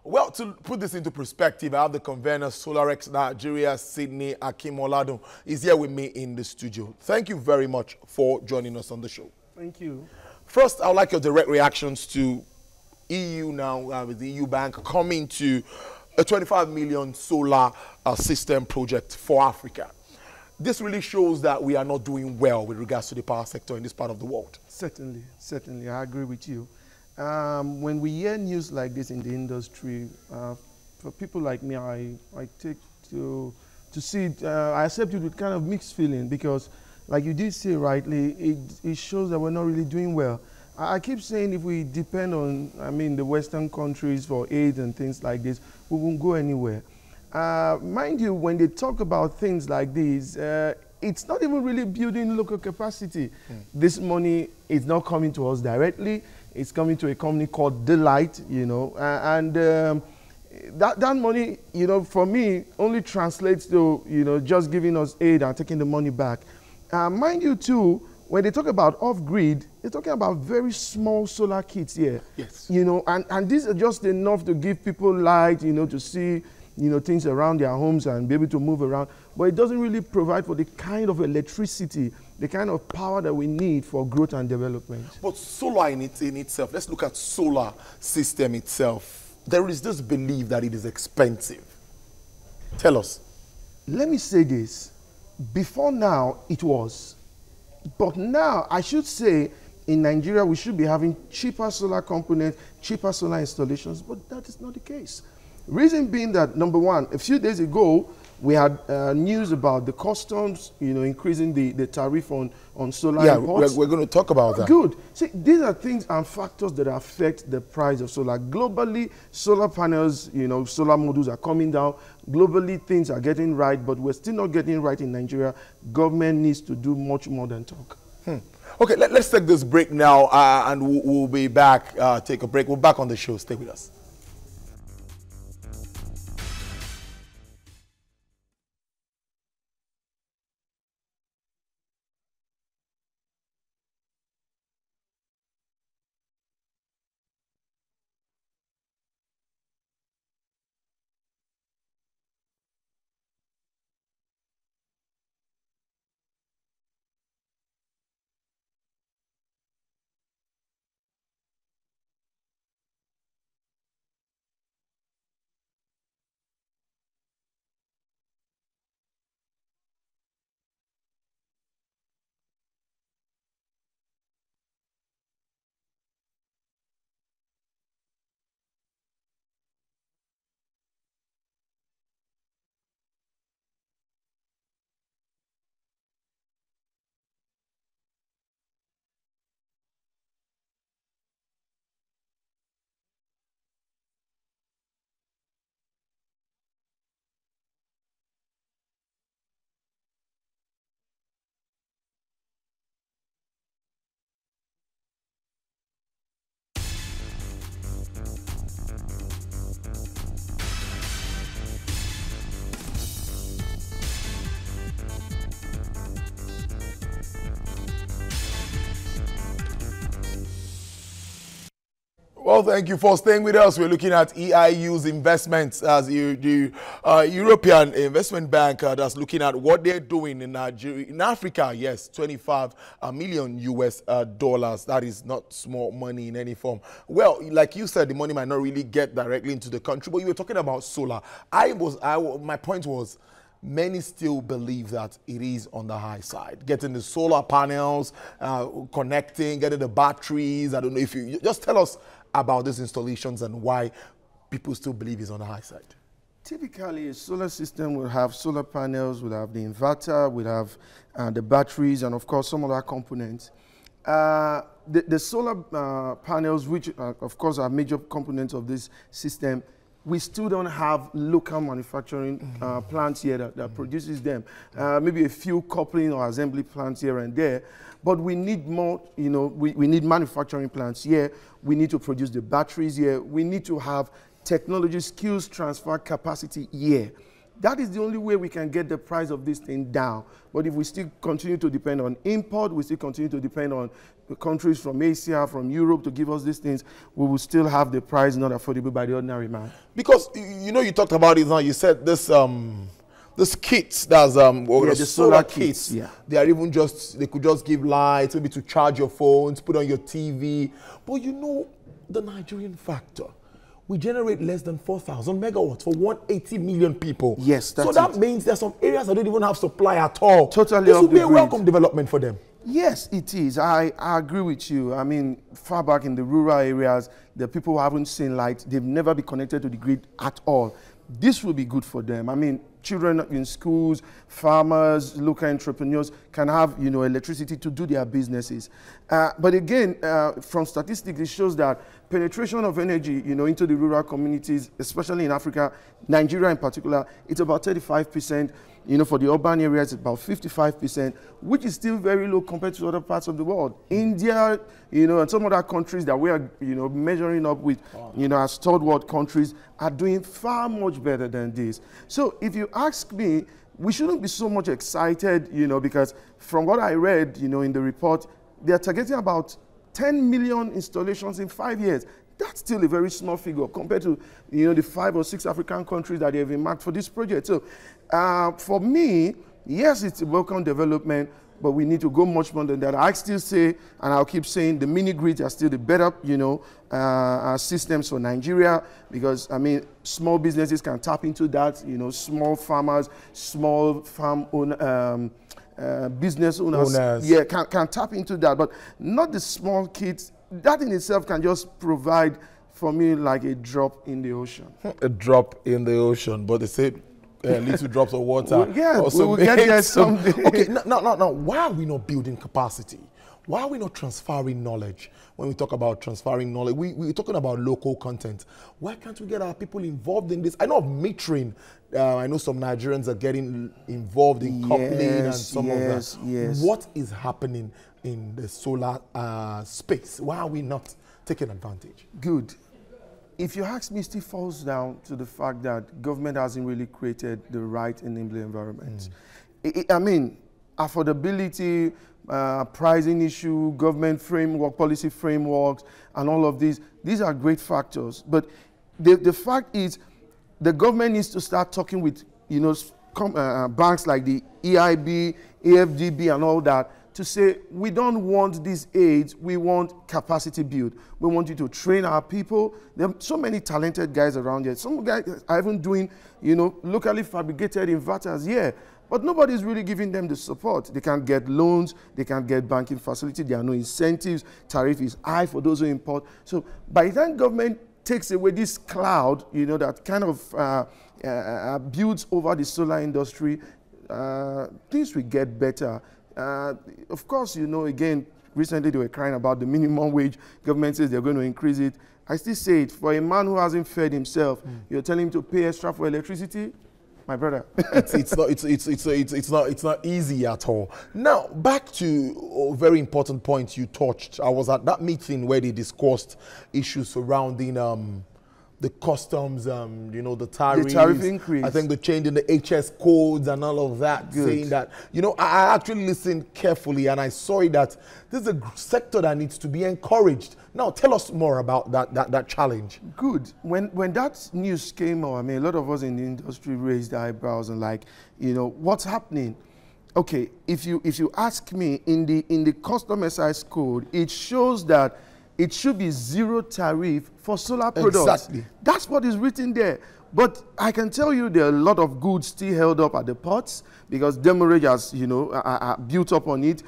Well, to put this into perspective, I have the convener, SolarX Nigeria, Sydney Akinmoladun, is here with me in the studio. Thank you very much for joining us on the show. Thank you. First, I would like your direct reactions to EU now, with the EU Bank coming to a 25 million solar system project for Africa. This really shows that we are not doing well with regards to the power sector in this part of the world. Certainly, certainly, I agree with you. When we hear news like this in the industry, for people like me, I take to see it, I accept it with kind of mixed feeling because, like you did say rightly, it shows that we're not really doing well. I keep saying if we depend on, the Western countries for aid and things like this, we won't go anywhere. Mind you, when they talk about things like this, it's not even really building local capacity. This money is not coming to us directly. It's coming to a company called Delight, that money, for me, only translates to, just giving us aid and taking the money back. Mind you, too, when they talk about off-grid, they're talking about very small solar kits here. Yes. And these are just enough to give people light, to see, things around their homes and be able to move around. But it doesn't really provide for the kind of electricity, the kind of power that we need for growth and development. But solar in itself, let's look at solar system itself. There is this belief that it is expensive. Tell us. Let me say this. Before now, it was. But now, I should say, in Nigeria, we should be having cheaper solar components, cheaper solar installations, but that is not the case. Reason being that, number one, a few days ago, we had news about the customs, increasing the tariff on solar imports. We're going to talk about that. Good. See, these are things and factors that affect the price of solar. Globally, solar panels, solar modules are coming down. Globally, things are getting right, but we're still not getting right in Nigeria. Government needs to do much more than talk. Okay, let's take this break now, and we'll be back. Take a break. We're back on the show. Stay with us. Well, thank you for staying with us. We're looking at EIU's investments as the European Investment Bank that's looking at what they're doing in Nigeria, in Africa. Yes, 25 million US dollars. That is not small money in any form. Well, like you said, the money might not really get directly into the country, but you were talking about solar. My point was, many still believe that it is on the high side. Getting the solar panels, connecting, getting the batteries. I don't know if you just tell us about these installations and why people still believe it's on the high side. Typically, a solar system will have solar panels, will have the inverter, will have the batteries, and of course some other components. The solar panels, which of course are major components of this system, we still don't have local manufacturing plants here that produces them. Maybe a few coupling or assembly plants here and there, but we need more, we need manufacturing plants here. We need to produce the batteries here. We need to have technology skills transfer capacity here. That is the only way we can get the price of this thing down. But if we still continue to depend on import, we still continue to depend on the countries from Asia, from Europe to give us these things, we will still have the price not affordable by the ordinary man. Because, you know, you talked about it now, you said this kits, that's the solar kits. Yeah. They are even just, they could just give lights, maybe to charge your phones, put on your TV. But you know, the Nigerian factor, we generate less than 4,000 megawatts for 180 million people. Yes, that's so that means there's some areas that don't even have supply at all. Totally. This would be a welcome development for them. Yes, it is. I agree with you. I mean, far back in the rural areas, the people who haven't seen light, they've never been connected to the grid at all. This will be good for them. I mean, children in schools, farmers, local entrepreneurs can have, you know, electricity to do their businesses. But again, from statistics, it shows that penetration of energy, you know, into the rural communities, especially in Africa, Nigeria in particular, it's about 35%. You know, for the urban areas, it's about 55%, which is still very low compared to other parts of the world. India, you know, and some other countries that we are, you know, measuring up with, you know, as third world countries are doing far much better than this. So if you ask me, we shouldn't be so much excited, you know, because from what I read, you know, in the report, they are targeting about 10 million installations in 5 years. That's still a very small figure compared to, you know, the 5 or 6 African countries that they have marked for this project. So for me, yes, it's a welcome development, but we need to go much more than that. I still say, and I'll keep saying, the mini grids are still the better, you know, systems for Nigeria, because, I mean, small businesses can tap into that, you know, small farmers, small farm business owners. Yeah, can tap into that, but not the small kids. That in itself can just provide for me like a drop in the ocean. A drop in the ocean, but they say little drops of water. Well, yeah, we will get there someday. Okay, now, why are we not building capacity? Why are we not transferring knowledge? When we talk about transferring knowledge, we're talking about local content. Why can't we get our people involved in this? I know of metering. I know some Nigerians are getting involved in coupling and some of that. Yes. What is happening in the solar space? Why are we not taking advantage? Good. If you ask me, it still falls down to the fact that government hasn't really created the right enabling environment. I mean, affordability, pricing issue, government framework, policy frameworks, and all of these are great factors. But the fact is, the government needs to start talking with, you know, banks like the EIB, AFDB, and all that, to say, we don't want these aids, we want capacity build. We want you to train our people. There are so many talented guys around here. Some guys are even doing, you know, locally fabricated inverters here, but nobody's really giving them the support. They can't get loans, they can't get banking facility, there are no incentives, tariff is high for those who import. So by the time government takes away this cloud, you know, that kind of builds over the solar industry, things will get better. Of course, you know, again, recently they were crying about the minimum wage. Government says they're going to increase it. I still say it, for a man who hasn't fed himself, you're telling him to pay extra for electricity? My brother. it's not easy at all. Now, back to a very important point you touched. I was at that meeting where they discussed issues surrounding the customs, you know, the tariffs. The tariff increase. I think the change in the HS codes and all of that, saying that, you know, I actually listened carefully and I saw it that this is a sector that needs to be encouraged. Now, tell us more about that challenge. Good. When that news came out, I mean, a lot of us in the industry raised eyebrows and like, you know, what's happening? Okay, if you ask me, in the custom excise code, it shows that it should be zero tariff for solar products. Exactly. That's what is written there. But I can tell you there are a lot of goods still held up at the ports because demurrage has, you know, built up on it.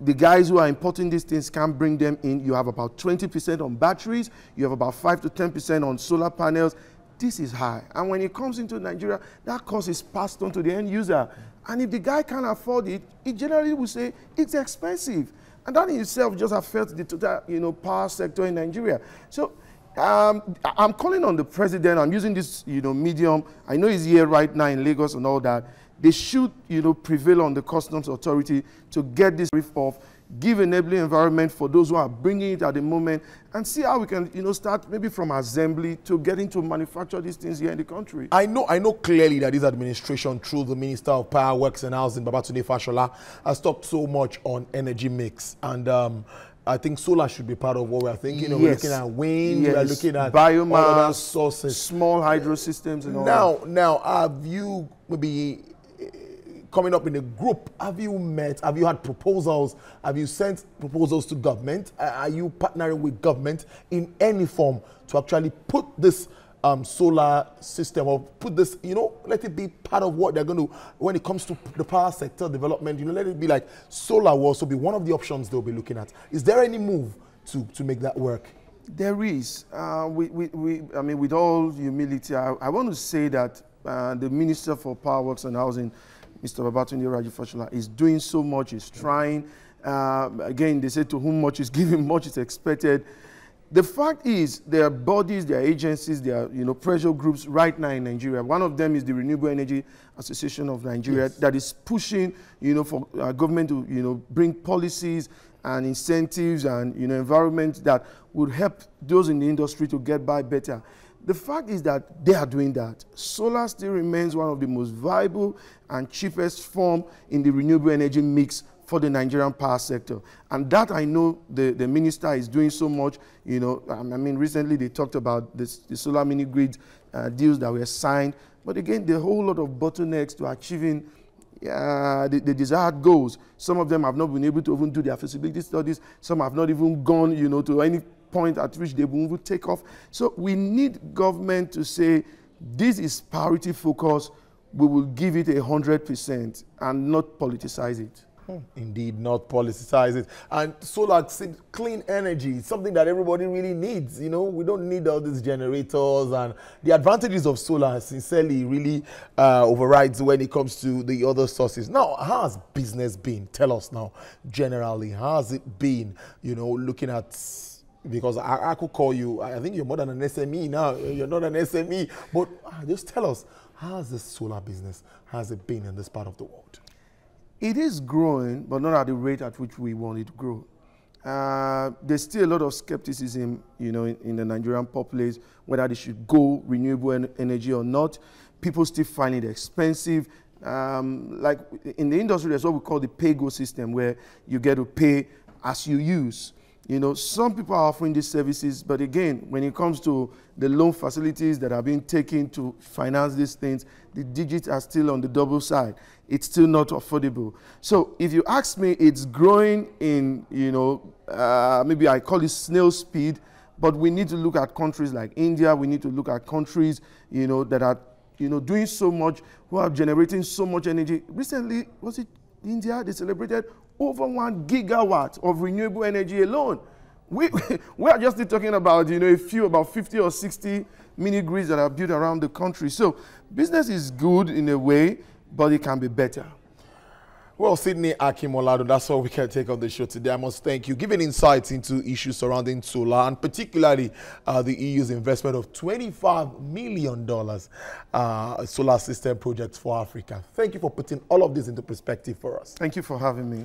The guys who are importing these things can't bring them in. You have about 20% on batteries. You have about 5 to 10% on solar panels. This is high. And when it comes into Nigeria, that cost is passed on to the end user. And if the guy can't afford it, he generally will say it's expensive. And that in itself just affects the total, you know, power sector in Nigeria. So I'm calling on the president. I'm using this, you know, medium. I know he's here right now in Lagos and all that. They should, you know, prevail on the customs authority to get this riff off. give enabling environment for those who are bringing it at the moment, and see how we can, start maybe from assembly to getting to manufacture these things here in the country. I know clearly that this administration, through the Minister of Power, Works and Housing, Babatunde Fashola, has talked so much on energy mix, and I think solar should be part of what we are thinking. Yes. We're looking at wind, yes. we're looking at biomass, all other sources, small hydro systems, and all that. Now, have you maybe coming up in a group, have you had proposals, have you sent proposals to government? Are you partnering with government in any form to actually put this solar system, or put this, let it be part of what they're going to, when it comes to the power sector development, let it be like solar will also be one of the options they'll be looking at. Is there any move to make that work? There is. I mean, with all humility, I want to say that the Minister for Power, Works and Housing, Mr. Babatunde Raji Fashola, is doing so much, is trying. Again, they say to whom much is given, much is expected. The fact is, there are bodies, there are agencies, there are pressure groups right now in Nigeria. One of them is the Renewable Energy Association of Nigeria, yes, that is pushing, for government to bring policies and incentives and environment that would help those in the industry to get by better. The fact is that they are doing that. Solar still remains one of the most viable and cheapest form in the renewable energy mix for the Nigerian power sector. And that I know the minister is doing so much. I mean, recently they talked about the solar mini grid deals that were signed. But again, there are a whole lot of bottlenecks to achieving the desired goals. Some of them have not been able to even do their feasibility studies. Some have not even gone, to any point at which they will even take off. So we need government to say, this is priority focus. We will give it 100% and not politicize it. Indeed, not politicize it. And solar, clean energy, something that everybody really needs. We don't need all these generators, and the advantages of solar sincerely really overrides when it comes to the other sources. Now, how has business been? Tell us now, generally, how has it been, looking at, because I could call you, I think you're more than an SME now, you're not an SME, but just tell us, how has the solar business, has it been in this part of the world? It is growing, but not at the rate at which we want it to grow. There's still a lot of skepticism, in the Nigerian populace, whether they should go renewable energy or not. People still find it expensive. Like in the industry, there's what we call the pay-go system, where you get to pay as you use. Some people are offering these services, but again, when it comes to the loan facilities that are being taken to finance these things, the digits are still on the double side. It's still not affordable. So if you ask me, it's growing in, maybe I call it snail speed, but we need to look at countries like India. We need to look at countries, that are, doing so much, who are generating so much energy. Recently, was it India? They celebrated over 1 gigawatt of renewable energy alone. We are just talking about, about 50 or 60 mini grids that are built around the country. So business is good in a way, but it can be better. Well, Sydney Akinmoladu, that's all we can take on the show today. I must thank you, giving insights into issues surrounding solar, and particularly the EU's investment of $25 million solar system projects for Africa. Thank you for putting all of this into perspective for us. Thank you for having me.